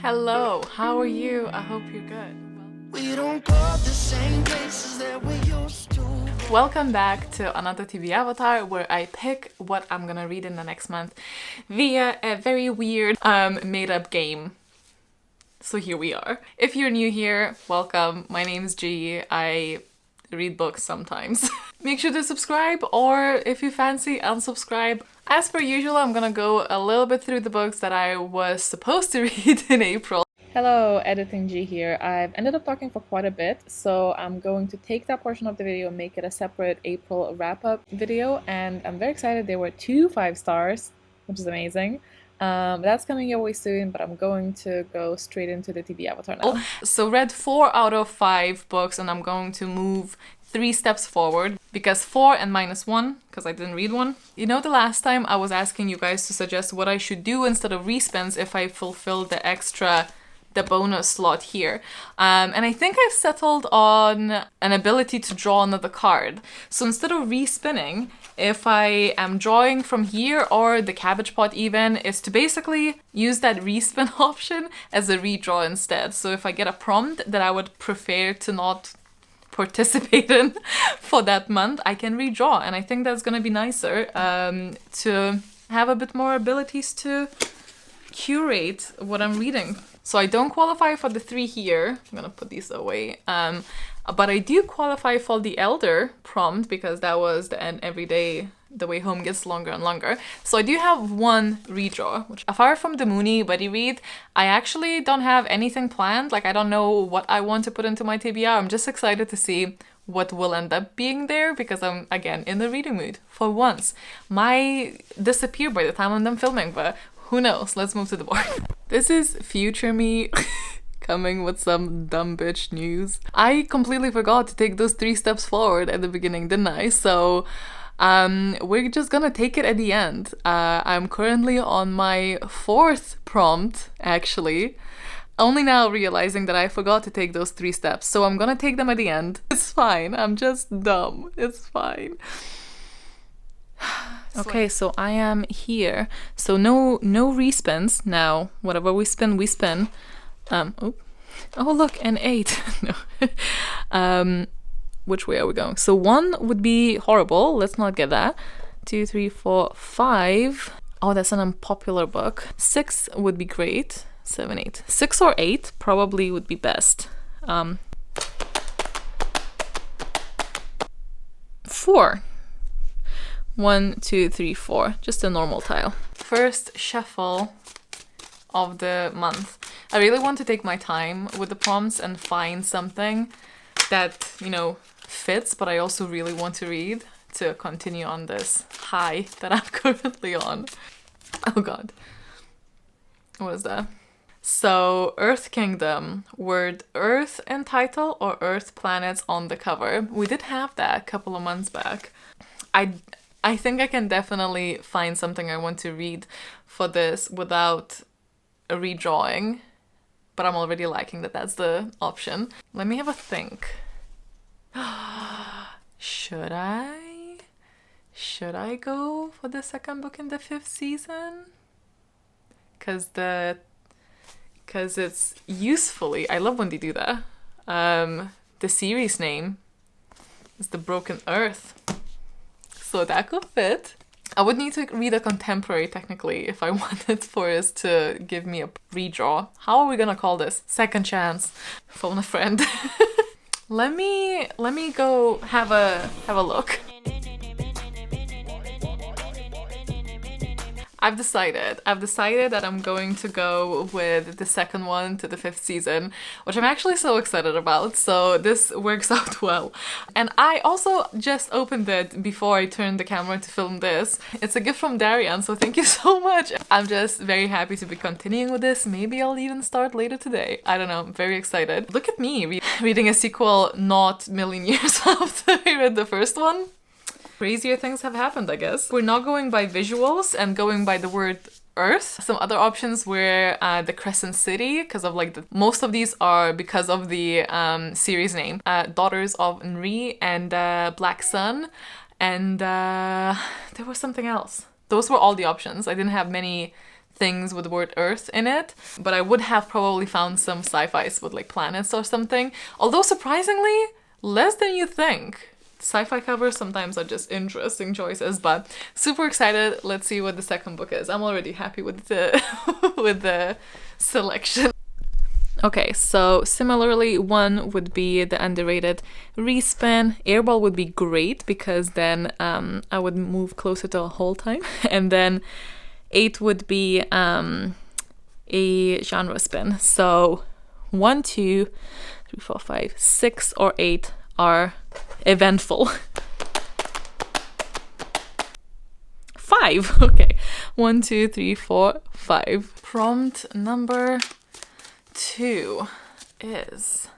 Hello, how are you? I hope you're good. We don't go the same places that we used to. Welcome back to another TBRvatar where I pick what I'm gonna read in the next month via a very weird made-up game. So here we are. If you're new here, welcome. My name is G. I read books sometimes. Make sure to subscribe, or if you fancy, unsubscribe. As per usual, I'm gonna go a little bit through the books that I was supposed to read in April. Hello, Editing G here. I've ended up talking for quite a bit, so I'm going to take that portion of the video and make it a separate April wrap-up video, and I'm very excited. There were 2 5 stars, which is amazing. That's coming your way soon, but I'm going to go straight into the TBRvatar now. So read 4 out of 5 books, and I'm going to move 3 steps forward, because 4 and -1, because I didn't read one. You know, the last time I was asking you guys to suggest what I should do instead of respins if I fulfill the bonus slot here. And I think I've settled on an ability to draw another card. So instead of respinning, if I am drawing from here or the cabbage pot even, is to basically use that respin option as a redraw instead. So if I get a prompt that I would prefer to not participate in for that month, I can redraw, and I think that's gonna be nicer to have a bit more abilities to curate what I'm reading. So I don't qualify for the 3 here. I'm gonna put these away. But I do qualify for the Elder prompt, because that was the end every day. The way home gets longer and longer. So I do have 1 redraw, which apart from the Mooney buddy read, I actually don't have anything planned. Like, I don't know what I want to put into my TBR. I'm just excited to see what will end up being there, because I'm, again, in the reading mood for once. Might disappear by the time I'm done filming, but who knows? Let's move to the board. This is future me coming with some dumb bitch news. I completely forgot to take those 3 steps forward at the beginning, didn't I? So we're just gonna take it at the end. I'm currently on my 4th prompt, actually. Only now realizing that I forgot to take those 3 steps. So I'm gonna take them at the end. It's fine. I'm just dumb. It's fine. Okay, so I am here. So no respins now. Whatever we spin, we spin. Oh look, an 8. No. Which way are we going? So 1 would be horrible. Let's not get that. 2, 3, 4, 5. Oh, that's an unpopular book. 6 would be great. 7, 8. 6 or 8 probably would be best. 4. 1, 2, 3, 4. Just a normal tile. First shuffle of the month. I really want to take my time with the prompts and find something that, you know, fits, but I also really want to read to continue on this high that I'm currently on. Oh god. What is that? So, Earth Kingdom, word Earth in title or Earth planets on the cover. We did have that a couple of months back. I think I can definitely find something I want to read for this without a redrawing, but I'm already liking that that's the option. Let me have a think. Should I go for the 2nd book in the 5th season? Cause it's usefully, I love when they do that. The series name is The Broken Earth, so that could fit. I would need to read a contemporary technically if I wanted for us to give me a redraw. How are we gonna call this? Second chance. Phone a friend. Let me go have a look. I've decided that I'm going to go with the 2nd one to the 5th season, which I'm actually so excited about, so this works out well. And I also just opened it before I turned the camera to film this. It's a gift from Darian, so thank you so much. I'm just very happy to be continuing with this. Maybe I'll even start later today. I don't know, I'm very excited. Look at me reading a sequel not a million years after I read the first one. Crazier things have happened, I guess. We're not going by visuals and going by the word Earth. Some other options were the Crescent City, because of like most of these are because of the series name. Daughters of Nri and Black Sun, and there was something else. Those were all the options. I didn't have many things with the word Earth in it, but I would have probably found some sci-fis with like planets or something. Although surprisingly, less than you think. Sci-fi covers sometimes are just interesting choices, but super excited. Let's see what the second book is. I'm already happy with the with the selection. Okay, so similarly, 1 would be the underrated Respin. Airball would be great because then I would move closer to a whole time. And then 8 would be a genre spin. So 1, 2, 3, 4, 5, 6, or 8 are eventful. 5. Okay. 1, 2, 3, 4, 5. Prompt number 2 is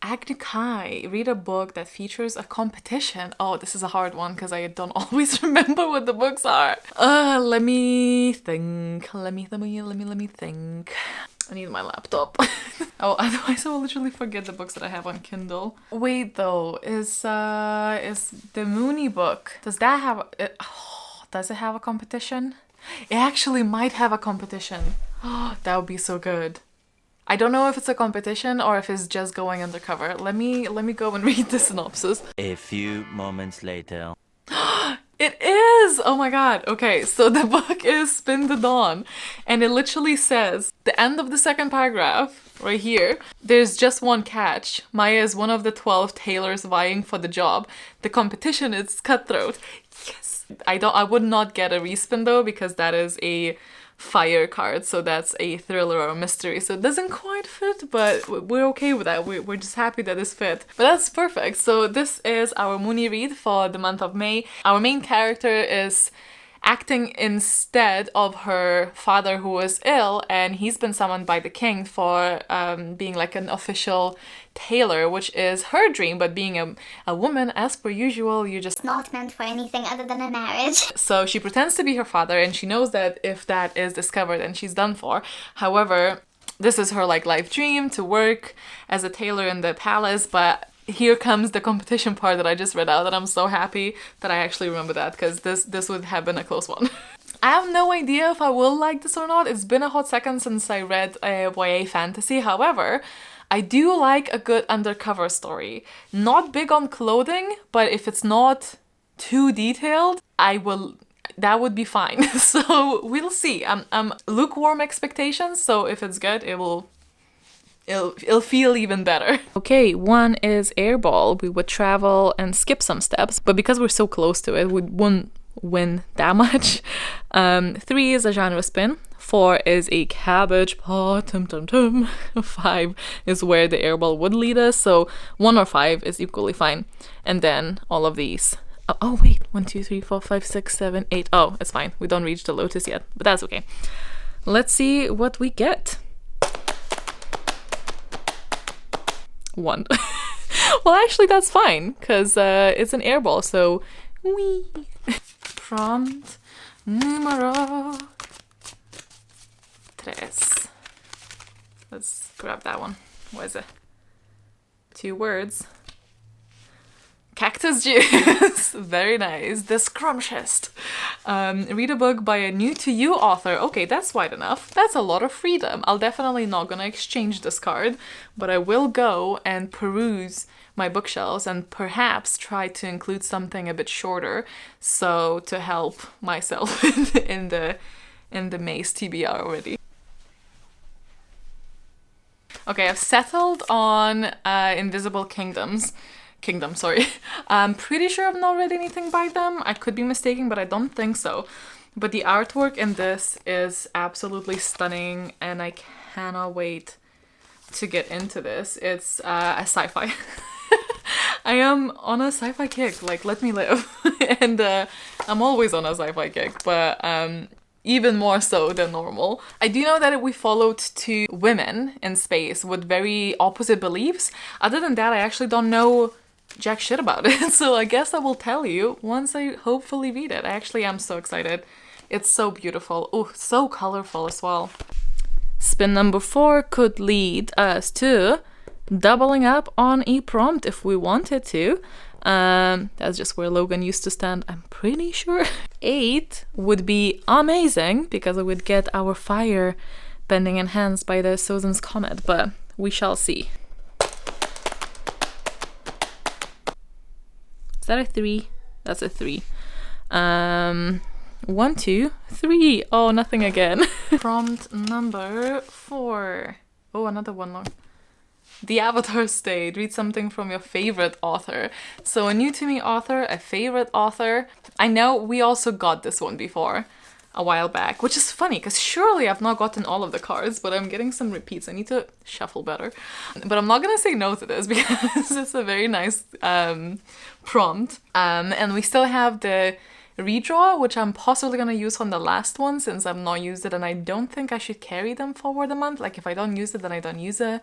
Agni Kai. Read a book that features a competition. Oh, this is a hard one because I don't always remember what the books are. Let me think. Let me think. I need my laptop. Oh, otherwise I will literally forget the books that I have on Kindle. Wait though, is the Mooney book, does that have does it have a competition? It actually might have a competition. Oh, that would be so good. I don't know if it's a competition or if it's just going undercover. Let me go and read the synopsis. A few moments later. It is! Oh my god. Okay, so the book is Spin the Dawn. And it literally says, the end of the second paragraph, right here, there's just one catch. Maya is one of the 12 tailors vying for the job. The competition is cutthroat. Yes! I would not get a respin though, because that is a fire card, so that's a thriller or a mystery, so it doesn't quite fit, but we're okay with that. We're just happy that it's fit. But that's perfect. So this is our Mooney read for the month of May. Our main character is acting instead of her father who is ill, and he's been summoned by the king for being like an official tailor, which is her dream, but being a woman, as per usual, you're just not meant for anything other than a marriage. So she pretends to be her father, and she knows that if that is discovered, then she's done for. However, this is her like life dream, to work as a tailor in the palace, but here comes the competition part that I just read out, and I'm so happy that I actually remember that, because this would have been a close one. I have no idea if I will like this or not. It's been a hot second since I read YA fantasy. However, I do like a good undercover story. Not big on clothing, but if it's not too detailed, that would be fine. So we'll see. I'm lukewarm expectations, so if it's good, it'll feel even better. Okay, 1 is Airball. We would travel and skip some steps, but because we're so close to it, we wouldn't win that much. 3 is a genre spin. 4 is a cabbage pot. 5 is where the Airball would lead us, so 1 or 5 is equally fine. And then all of these. Oh wait, 1, 2, 3, 4, 5, 6, 7, 8. Oh, it's fine. We don't reach the lotus yet, but that's okay. Let's see what we get. 1. Well, actually, that's fine, because it's an airball, so wee. Prompt numero 3. Let's grab that one. What is it? 2 words. Cactus juice. Very nice. The scrumptious. Read a book by a new-to-you author. Okay, that's wide enough. That's a lot of freedom. I'll definitely not gonna exchange this card, but I will go and peruse my bookshelves and perhaps try to include something a bit shorter, so to help myself in the Maze TBR already. Okay, I've settled on Invisible Kingdoms. Sorry. I'm pretty sure I've not read anything by them. I could be mistaken, but I don't think so. But the artwork in this is absolutely stunning, and I cannot wait to get into this. It's a sci-fi. I am on a sci-fi kick, like, let me live. And I'm always on a sci-fi kick, but even more so than normal. I do know that we followed 2 women in space with very opposite beliefs. Other than that, I actually don't know jack shit about it, so I guess I will tell you once I hopefully read it. I actually am so excited. It's so beautiful. Oh, so colorful as well. Spin number 4 could lead us to doubling up on a prompt if we wanted to. That's just where Logan used to stand, I'm pretty sure. 8 would be amazing because it would get our fire bending enhanced by the Susan's Comet, but we shall see. Is that a 3? That's a 3. 1, 2, 3. Oh, nothing again. Prompt number 4. Oh, another one long. The Avatar State. Read something from your favorite author. So a new to me author, a favorite author. I know we also got this one before a while back, which is funny because surely I've not gotten all of the cards, but I'm getting some repeats. I need to shuffle better. But I'm not gonna say no to this because it's a very nice prompt. And we still have the redraw, which I'm possibly gonna use on the last one since I've not used it, and I don't think I should carry them forward a month. Like if I don't use it, then I don't use it.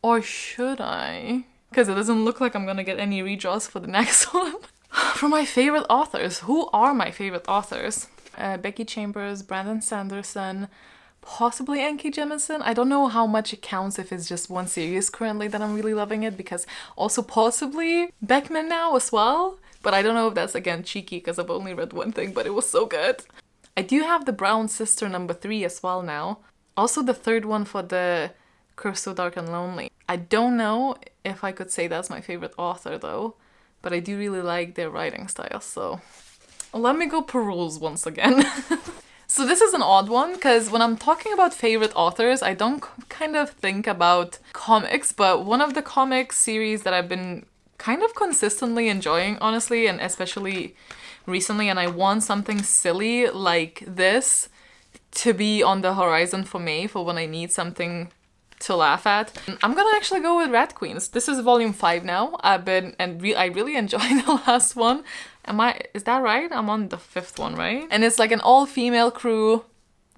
Or should I? Because it doesn't look like I'm gonna get any redraws for the next one. From my favorite authors. Who are my favorite authors? Becky Chambers, Brandon Sanderson, possibly N.K. Jemisin. I don't know how much it counts if it's just one series currently that I'm really loving it, because also possibly Beckman now as well. But I don't know if that's, again, cheeky because I've only read one thing, but it was so good. I do have the Brown Sister number 3 as well now. Also the third one for the Curse So Dark and Lonely. I don't know if I could say that's my favorite author though, but I do really like their writing style, so let me go peruse once again. So this is an odd one because when I'm talking about favorite authors, I don't kind of think about comics, but one of the comic series that I've been kind of consistently enjoying, honestly, and especially recently, and I want something silly like this to be on the horizon for me for when I need something to laugh at. I'm gonna actually go with Rat Queens. This is volume 5 now. I really enjoyed the last one. Is that right? I'm on the 5th one, right? And it's like an all-female crew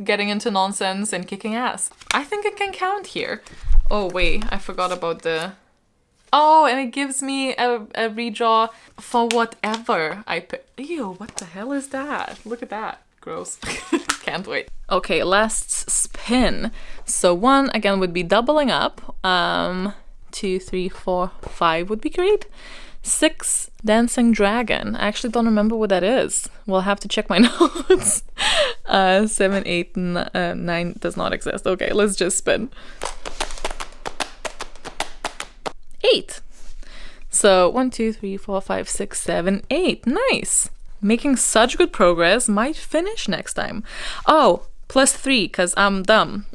getting into nonsense and kicking ass. I think it can count here. Oh wait, I forgot about the... Oh, and it gives me a redraw for whatever I pick. Ew, what the hell is that? Look at that. Gross. Can't wait. Okay, last spin. So 1 again would be doubling up. 2, 3, 4, 5 would be great. 6, Dancing Dragon. I actually don't remember what that is. We'll have to check my notes. 7, 8, 9 does not exist. Okay, let's just spin. 8. So 1, 2, 3, 4, 5, 6, 7, 8. Nice. Making such good progress. Might finish next time. Oh, +3 because I'm dumb.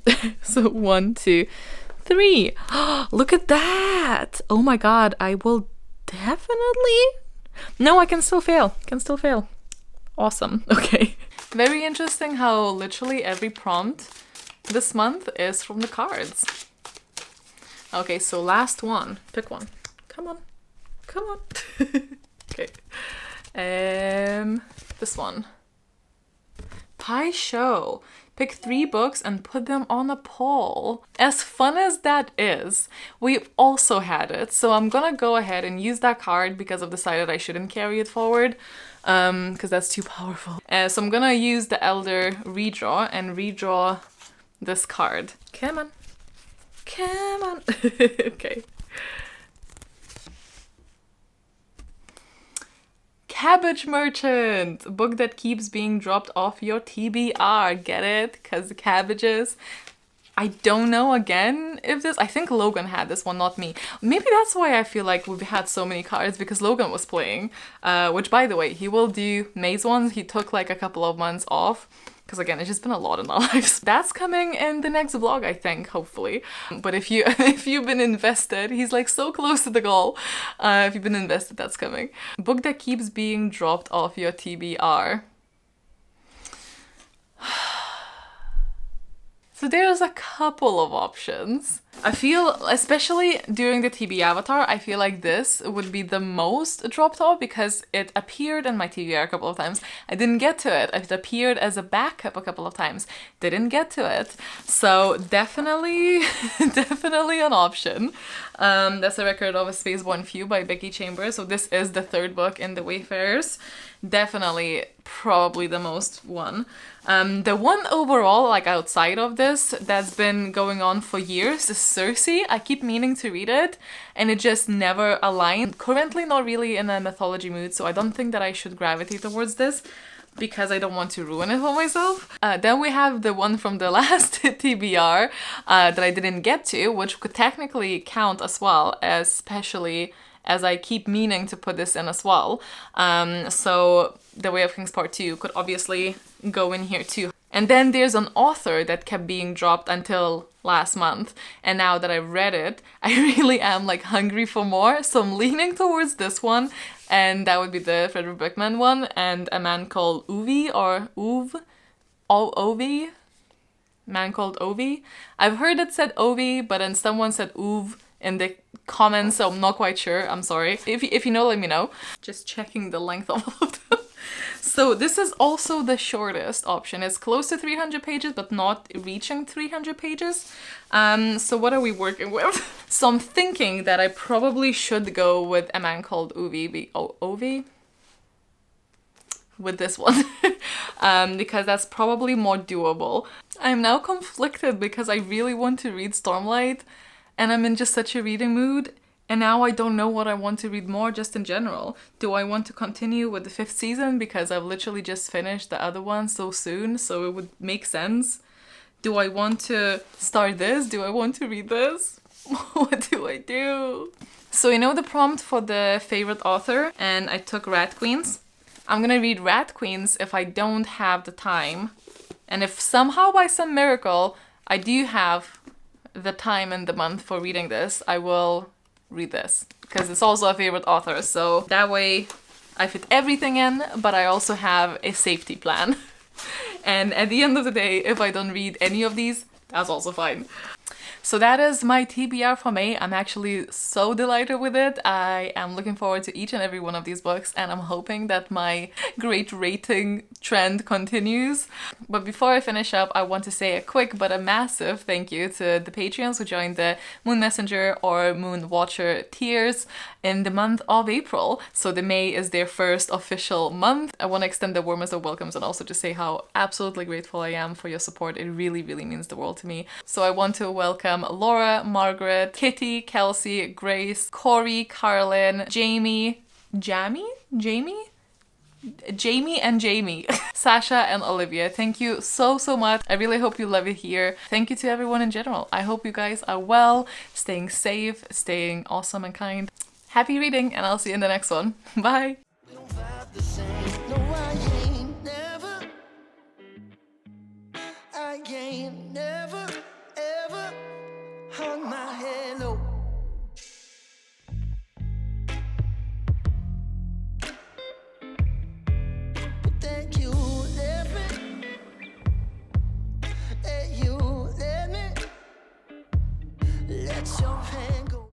So 1, 2, 3. Look at that. Oh my god, I will definitely... No, I can still fail. Awesome. Okay. Very interesting how literally every prompt this month is from the cards. Okay, so last one. Pick one. Come on. Okay. This one. Pie Show. Pick 3 books and put them on a poll. As fun as that is, we've also had it. So I'm gonna go ahead and use that card because I've decided I shouldn't carry it forward. Because that's too powerful. So I'm gonna use the Elder redraw and redraw this card. Come on. Okay. Cabbage Merchant, a book that keeps being dropped off your TBR. Get it? Because the cabbages. I don't know again if this... I think Logan had this one, not me. Maybe that's why I feel like we've had so many cards, because Logan was playing. Which, by the way, he will do Maze ones. He took like a couple of months off. Because again, it's just been a lot in our lives. That's coming in the next vlog, I think, hopefully. But if you've been invested, he's like so close to the goal. If you've been invested, that's coming. Book that keeps being dropped off your TBR. So there's a couple of options. I feel, especially during the TBRvatar, I feel like this would be the most dropped off because it appeared in my TBR a couple of times. I didn't get to it. It appeared as a backup a couple of times. Didn't get to it. So definitely an option. That's a Record of a Spaceborne Few by Becky Chambers. So this is the 3rd book in the Wayfarers. definitely probably the most one. The one overall, like outside of this, that's been going on for years is Circe. I keep meaning to read it and it just never aligned. Currently not really in a mythology mood, so I don't think that I should gravitate towards this because I don't want to ruin it for myself. Then we have the one from the last TBR that I didn't get to, which could technically count as well, especially as I keep meaning to put this in as well. So The Way of Kings Part 2 could obviously go in here too. And then there's an author that kept being dropped until last month. And now that I've read it, I really am like hungry for more. So I'm leaning towards this one. And that would be the Frederick Beckman one. And A Man Called Uwe or Uve. Ovi. Man Called Ovi. I've heard it said Ovi, but then someone said Uve in the comments, so I'm not quite sure. I'm sorry. If you know, let me know. Just checking the length of all of them. So this is also the shortest option. It's close to 300 pages, but not reaching 300 pages. So what are we working with? So I'm thinking that I probably should go with A Man Called Uwe. Ovi? With this one. Because that's probably more doable. I'm now conflicted because I really want to read Stormlight and I'm in just such a reading mood. And now I don't know what I want to read more just in general. Do I want to continue with the 5th season because I've literally just finished the other one so soon, so it would make sense? Do I want to start this? Do I want to read this? What do I do? So you know the prompt for the favorite author, and I took Rat Queens. I'm gonna read Rat Queens if I don't have the time. And if somehow by some miracle I do have the time in the month for reading this, I will read this because it's also a favorite author, so that way I fit everything in, but I also have a safety plan. And at the end of the day, if I don't read any of these, that's also fine. So that is my TBR for May. I'm actually so delighted with it. I am looking forward to each and every one of these books, and I'm hoping that my great rating trend continues. But before I finish up, I want to say a quick but a massive thank you to the Patreons who joined the Moon Messenger or Moon Watcher tiers in the month of April. So the May is their first official month. I want to extend the warmest of welcomes and also to say how absolutely grateful I am for your support. It really, really means the world to me. So I want to welcome Laura, Margaret, Kitty, Kelsey, Grace, Corey, Carlin, Jamie, and Jamie, Sasha and Olivia. Thank you so much. I really hope you love it here. Thank you to everyone in general. I hope you guys are well, staying safe, staying awesome and kind. Happy reading, and I'll see you in the next one. Bye! We don't vibe the same. No, I ain't never, ever hung my head low. But then you let me, and you let me let your hand go.